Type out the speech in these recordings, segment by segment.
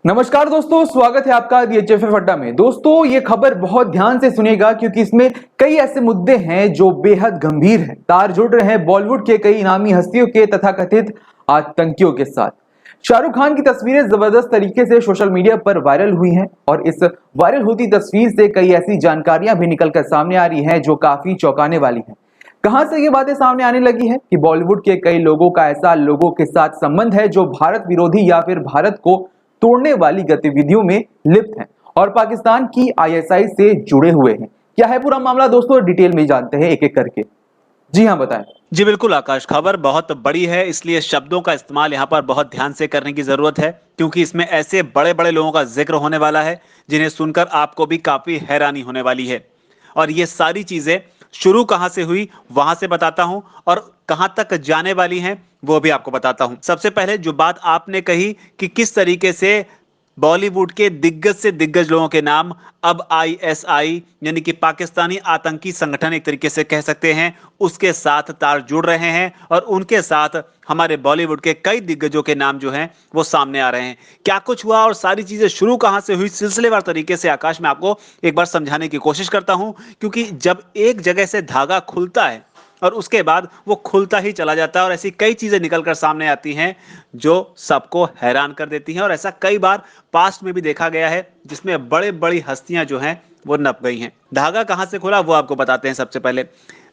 नमस्कार दोस्तों, स्वागत है आपका DHFF अड्डा में। दोस्तों, ये खबर बहुत ध्यान से सुनिएगा क्योंकि इसमें कई ऐसे मुद्दे हैं जो बेहद गंभीर हैं। तार जुड़ रहे हैं बॉलीवुड के कई इनामी हस्तियों के तथाकथित आतंकियों के साथ। शाहरुख खान की तस्वीरें जबरदस्त तरीके से सोशल मीडिया पर वायरल हुई हैं और इस वायरल होती तस्वीर से कई ऐसी जानकारियां भी निकलकर सामने आ रही हैं जो काफी चौंकाने वाली हैं। कहां से ये बातें सामने आने लगी है कि बॉलीवुड के कई लोगों का ऐसा लोगों के साथ संबंध है जो भारत विरोधी या फिर भारत को तोड़ने वाली गतिविधियों में लिप्त हैं और पाकिस्तान की ISI से जुड़े हुए हैं। क्या है पूरा मामला दोस्तों, डिटेल में जानते हैं एक एक करके। जी हाँ, बताएं। जी बिल्कुल आकाश, खबर बहुत बड़ी है, इसलिए शब्दों का इस्तेमाल यहाँ पर बहुत ध्यान से करने की जरूरत है क्योंकि इसमें ऐसे बड़े बड़े लोगों का जिक्र होने वाला है जिन्हें सुनकर आपको भी काफी हैरानी होने वाली है। और ये सारी चीजें शुरू कहाँ से हुई वहां से बताता हूं और कहां तक जाने वाली हैं वो भी आपको बताता हूं। सबसे पहले जो बात आपने कही कि किस तरीके से बॉलीवुड के दिग्गज से दिग्गज लोगों के नाम अब ISI यानी कि पाकिस्तानी आतंकी संगठन एक तरीके से कह सकते हैं उसके साथ तार जुड़ रहे हैं और उनके साथ हमारे बॉलीवुड के कई दिग्गजों के नाम जो हैं वो सामने आ रहे हैं। क्या कुछ हुआ और सारी चीजें शुरू कहां से हुई, सिलसिलेवार तरीके से आकाश में आपको एक बार समझाने की कोशिश करता हूं क्योंकि जब एक जगह से धागा खुलता है और उसके बाद वो खुलता ही चला जाता है और ऐसी कई चीजें निकलकर सामने आती हैं जो सबको हैरान कर देती हैं और ऐसा कई बार पास्ट में भी देखा गया है जिसमें बड़े बड़ी हस्तियां जो हैं वो नप गई हैं। धागा कहां से खुला वो आपको बताते हैं। सबसे पहले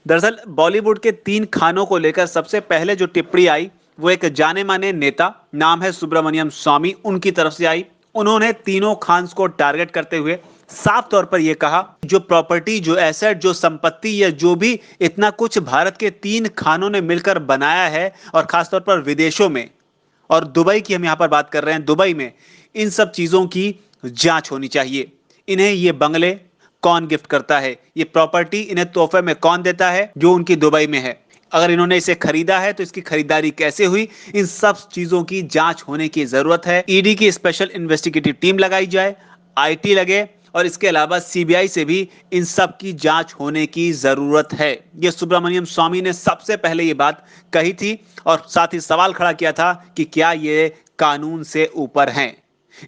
दरअसल बॉलीवुड के 3 खानों को लेकर सबसे पहले जो टिप्पणी आई वो एक जाने माने नेता, नाम है सुब्रमण्यम स्वामी, उनकी तरफ से आई। उन्होंने तीनों खान्स को टारगेट करते हुए साफ तौर पर यह कहा जो प्रॉपर्टी, जो एसेट, जो संपत्ति या जो भी इतना कुछ भारत के 3 खानों ने मिलकर बनाया है और खासतौर पर विदेशों में और दुबई की हम यहां पर बात कर रहे हैं, दुबई में इन सब चीजों की जांच होनी चाहिए। इन्हें ये बंगले कौन गिफ्ट करता है, ये प्रॉपर्टी इन्हें तोहफे में कौन देता है जो उनकी दुबई में है, अगर इन्होंने इसे खरीदा है तो इसकी खरीदारी कैसे हुई, इन सब चीजों की जांच होने की जरूरत है। ईडी की स्पेशल इन्वेस्टिगेटिव टीम लगाई जाए, IT लगे और इसके अलावा CBI से भी इन सब की जांच होने की जरूरत है। ये सुब्रमण्यम स्वामी ने सबसे पहले ये बात कही थी और साथ ही सवाल खड़ा किया था कि क्या ये कानून से ऊपर हैं।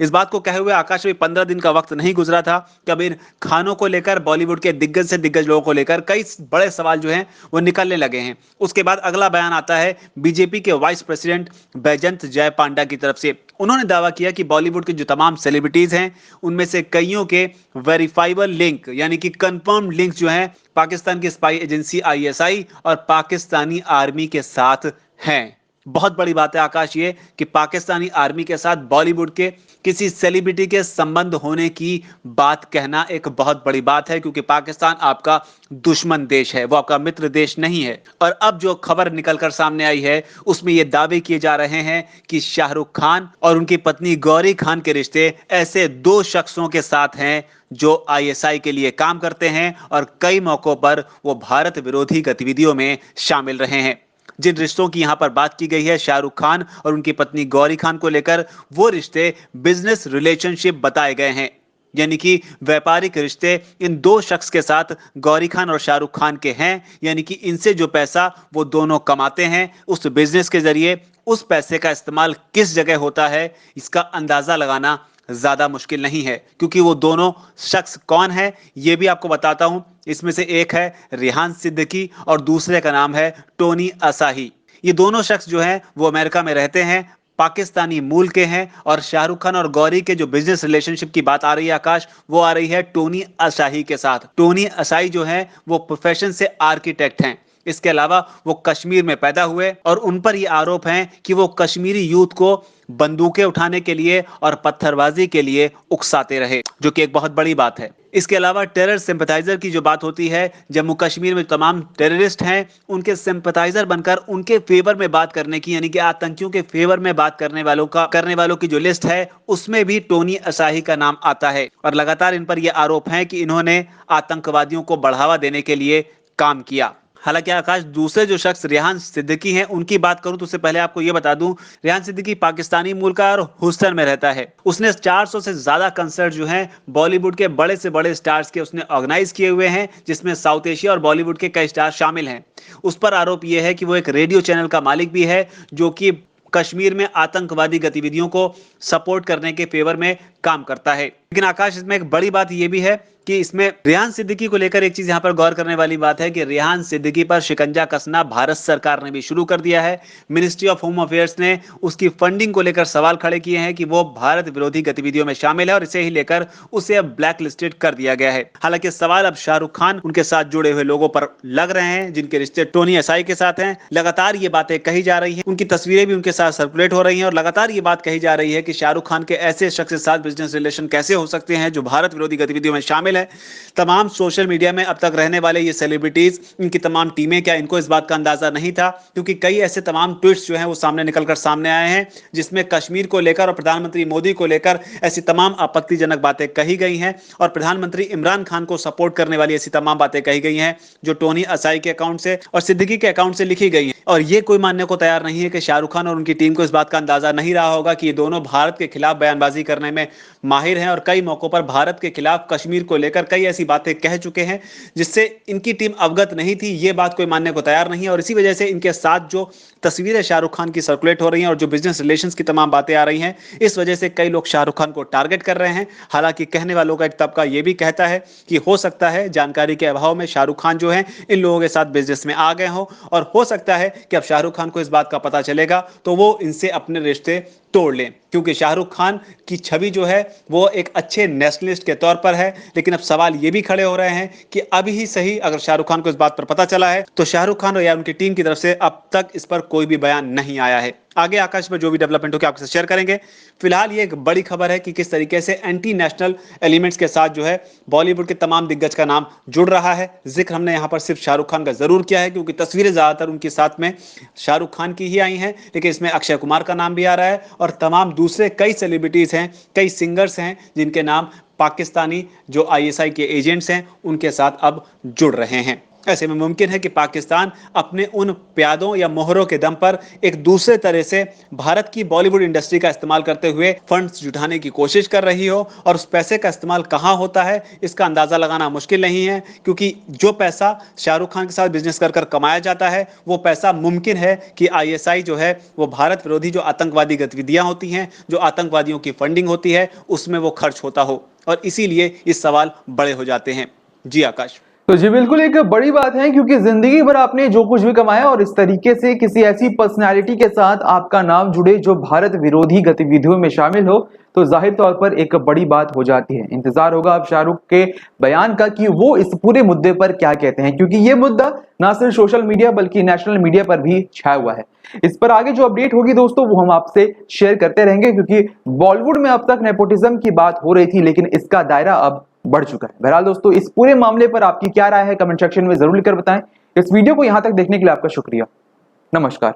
इस बात को कहे हुए आकाश में 15 दिन का वक्त नहीं गुजरा था कि अब इन खानों को लेकर बॉलीवुड के दिग्गज से दिग्गज लोगों को लेकर कई बड़े सवाल जो हैं वो निकलने लगे हैं। उसके बाद अगला बयान आता है बीजेपी के वाइस प्रेसिडेंट बैजंत जय पांडा की तरफ से। उन्होंने दावा किया कि बॉलीवुड के जो तमाम सेलिब्रिटीज हैं उनमें से कईयों के वेरीफाइबल लिंक यानी कि कंफर्म लिंक जो हैं पाकिस्तान की स्पाई एजेंसी ISI और पाकिस्तानी आर्मी के साथ हैं। बहुत बड़ी बात है आकाश ये कि पाकिस्तानी आर्मी के साथ बॉलीवुड के किसी सेलिब्रिटी के संबंध होने की बात कहना एक बहुत बड़ी बात है क्योंकि पाकिस्तान आपका दुश्मन देश है, वो आपका मित्र देश नहीं है। और अब जो खबर निकलकर सामने आई है उसमें ये दावे किए जा रहे हैं कि शाहरुख खान और उनकी पत्नी गौरी खान के रिश्ते ऐसे 2 शख्सों के साथ हैं जो ISI के लिए काम करते हैं और कई मौकों पर वो भारत विरोधी गतिविधियों में शामिल रहे हैं। जिन रिश्तों की यहां पर बात की गई है शाहरुख खान और उनकी पत्नी गौरी खान को लेकर, वो रिश्ते बिजनेस रिलेशनशिप बताए गए हैं, यानी कि व्यापारिक रिश्ते इन 2 शख्स के साथ गौरी खान और शाहरुख खान के हैं, यानी कि इनसे जो पैसा वो दोनों कमाते हैं उस बिजनेस के जरिए उस पैसे का इस्तेमाल किस जगह होता है इसका अंदाजा लगाना ज्यादा मुश्किल नहीं है क्योंकि वो दोनों शख्स कौन है ये भी आपको बताता हूं। इसमें से एक है रेहान सिद्दीकी और दूसरे का नाम है टोनी असाही। ये दोनों शख्स जो हैं वो अमेरिका में रहते हैं, पाकिस्तानी मूल के हैं और शाहरुख खान और गौरी के जो बिजनेस रिलेशनशिप की बात आ रही है आकाश, वो आ रही है टोनी असाही के साथ। टोनी असाही जो है वो प्रोफेशन से आर्किटेक्ट हैं। इसके अलावा वो कश्मीर में पैदा हुए और उन पर ये आरोप हैं कि वो कश्मीरी यूथ को बंदूकें उठाने के लिए और पत्थरबाजी के लिए उकसाते रहे, जो कि एक बहुत बड़ी बात है। इसके अलावा टेरर सिंपैथाइजर की जो बात होती है, जम्मू कश्मीर में तमाम टेररिस्ट हैं उनके सिंपैथाइजर बनकर उनके फेवर में बात करने की, यानी कि आतंकियों के फेवर में बात करने वालों की जो लिस्ट है उसमें भी टोनी असाही का नाम आता है और लगातार इन पर यह आरोप है कि इन्होंने आतंकवादियों को बढ़ावा देने के लिए काम किया। हालांकि आकाश, दूसरे जो शख्स रेहान सिद्दीकी हैं उनकी बात करूं तो उससे पहले आपको यह बता दूं, रेहान सिद्दीकी पाकिस्तानी मूल का और ह्यूस्टन में रहता है। उसने 400 से ज्यादा कंसर्ट जो हैं बॉलीवुड के बड़े से बड़े स्टार्स के उसने ऑर्गेनाइज किए हुए हैं जिसमें साउथ एशिया और बॉलीवुड के कई स्टार शामिल हैं। उस पर आरोप यह है कि वो एक रेडियो चैनल का मालिक भी है जो कि कश्मीर में आतंकवादी गतिविधियों को सपोर्ट करने के फेवर में काम करता है। लेकिन आकाश, इसमें एक बड़ी बात यह भी है कि इसमें रेहान सिद्दीकी को लेकर एक चीज यहां पर गौर करने वाली बात है कि रेहान सिद्दीकी पर शिकंजा कसना भारत सरकार ने भी शुरू कर दिया है। मिनिस्ट्री ऑफ होम अफेयर्स ने उसकी फंडिंग को लेकर सवाल खड़े किए हैं कि वो भारत विरोधी गतिविधियों में शामिल है और इसे ही लेकर उसे अब ब्लैक लिस्टेड कर दिया गया है। हालांकि सवाल अब शाहरुख खान, उनके साथ जुड़े हुए लोगों पर लग रहे हैं जिनके रिश्ते टोनी असाई के साथ हैं। लगातार ये बातें कही जा रही हैं, उनकी तस्वीरें भी उनके साथ सर्कुलेट हो रही हैं और लगातार ये बात कही जा रही है कि शाहरुख खान के ऐसे शख्स के साथ बिजनेस रिलेशन कैसे हो सकते हैं जो भारत विरोधी गतिविधियों में शामिल है। तमाम सोशल मीडिया में अब तक रहने वाले ये सेलिब्रिटीज, इनकी तमाम टीमें, क्या इनको इस बात का अंदाजा नहीं था? क्योंकि कई ऐसे तमाम ट्वीट्स जो हैं वो सामने निकलकर सामने आए हैं जिसमें कश्मीर को लेकर और प्रधानमंत्री मोदी को लेकर ऐसी तमाम आपत्तिजनक बातें कही गई हैं और प्रधानमंत्री इमरान खान को सपोर्ट करने वाली ऐसी तमाम बातें कही गई हैं जो टोनी असाई के अकाउंट से और सिद्दीकी के अकाउंट से लिखी गई हैं। और ये कोई मानने को तैयार नहीं है कि शाहरुख खान और उनकी टीम को इस बात का अंदाजा नहीं रहा होगा कि ये दोनों भारत के खिलाफ बयानबाजी करने में माहिर हैं और कई मौकों पर भारत के खिलाफ कश्मीर को लेकर कई ऐसी बातें कह चुके हैं जिससे इनकी टीम अवगत नहीं थी। ये बात कोई मानने को तैयार नहीं है और इसी वजह से इनके साथ जो तस्वीरें शाहरुख खान की सर्कुलेट हो रही हैं और जो बिजनेस रिलेशंस की तमाम बातें आ रही हैं, इस वजह से कई लोग शाहरुख खान को टारगेट कर रहे हैं। हालांकि कहने वालों का एक तबका यह भी कहता है कि हो सकता है जानकारी के अभाव में शाहरुख खान जो है इन लोगों के साथ बिजनेस में आ गए हो और हो सकता है कि अब शाहरुख खान को इस बात का पता चलेगा तो वो इनसे अपने रिश्ते तोड़ लें, क्योंकि शाहरुख खान की छवि जो है वो एक अच्छे नेशनलिस्ट के तौर पर है। लेकिन अब सवाल ये भी खड़े हो रहे हैं कि अभी ही सही अगर शाहरुख खान को इस बात पर पता चला है तो शाहरुख खान या उनकी टीम की तरफ से अब तक इस पर कोई भी बयान नहीं आया है। आगे आकाश पर जो भी डेवलपमेंट हो आपके साथ शेयर करेंगे। फिलहाल ये एक बड़ी खबर है कि किस तरीके से एंटी नेशनल एलिमेंट्स के साथ जो है बॉलीवुड के तमाम दिग्गज का नाम जुड़ रहा है। जिक्र हमने यहाँ पर सिर्फ शाहरुख खान का जरूर किया है क्योंकि तस्वीरें ज्यादातर उनके साथ में शाहरुख खान की ही आई हैं, लेकिन इसमें अक्षय कुमार का नाम भी आ रहा है और तमाम दूसरे कई सेलिब्रिटीज हैं, कई सिंगर्स हैं जिनके नाम पाकिस्तानी जो ISI के एजेंट्स हैं उनके साथ अब जुड़ रहे हैं। ऐसे में मुमकिन है कि पाकिस्तान अपने उन प्यादों या मोहरों के दम पर एक दूसरे तरह से भारत की बॉलीवुड इंडस्ट्री का इस्तेमाल करते हुए फंड्स जुटाने की कोशिश कर रही हो और उस पैसे का इस्तेमाल कहां होता है इसका अंदाजा लगाना मुश्किल नहीं है, क्योंकि जो पैसा शाहरुख खान के साथ बिजनेस कर कर कमाया जाता है वो पैसा मुमकिन है कि ISI जो है वो भारत विरोधी जो आतंकवादी गतिविधियां होती हैं, जो आतंकवादियों की फंडिंग होती है, उसमें वो खर्च होता हो और इसीलिए इस सवाल बड़े हो जाते हैं। जी आकाश। तो जी बिल्कुल एक बड़ी बात है, क्योंकि जिंदगी भर आपने जो कुछ भी कमाया और इस तरीके से किसी ऐसी पर्सनालिटी के साथ आपका नाम जुड़े जो भारत विरोधी गतिविधियों में शामिल हो तो जाहिर तौर पर एक बड़ी बात हो जाती है। इंतजार होगा अब शाहरुख के बयान का कि वो इस पूरे मुद्दे पर क्या कहते हैं, क्योंकि ये मुद्दा ना सिर्फ सोशल मीडिया बल्कि नेशनल मीडिया पर भी छाया हुआ है। इस पर आगे जो अपडेट होगी दोस्तों वो हम आपसे शेयर करते रहेंगे, क्योंकि बॉलीवुड में अब तक नेपोटिज्म की बात हो रही थी लेकिन इसका दायरा अब बढ़ चुका है। बहरहाल दोस्तों, इस पूरे मामले पर आपकी क्या राय है कमेंट सेक्शन में जरूर लिखकर बताएं। इस वीडियो को यहां तक देखने के लिए आपका शुक्रिया। नमस्कार।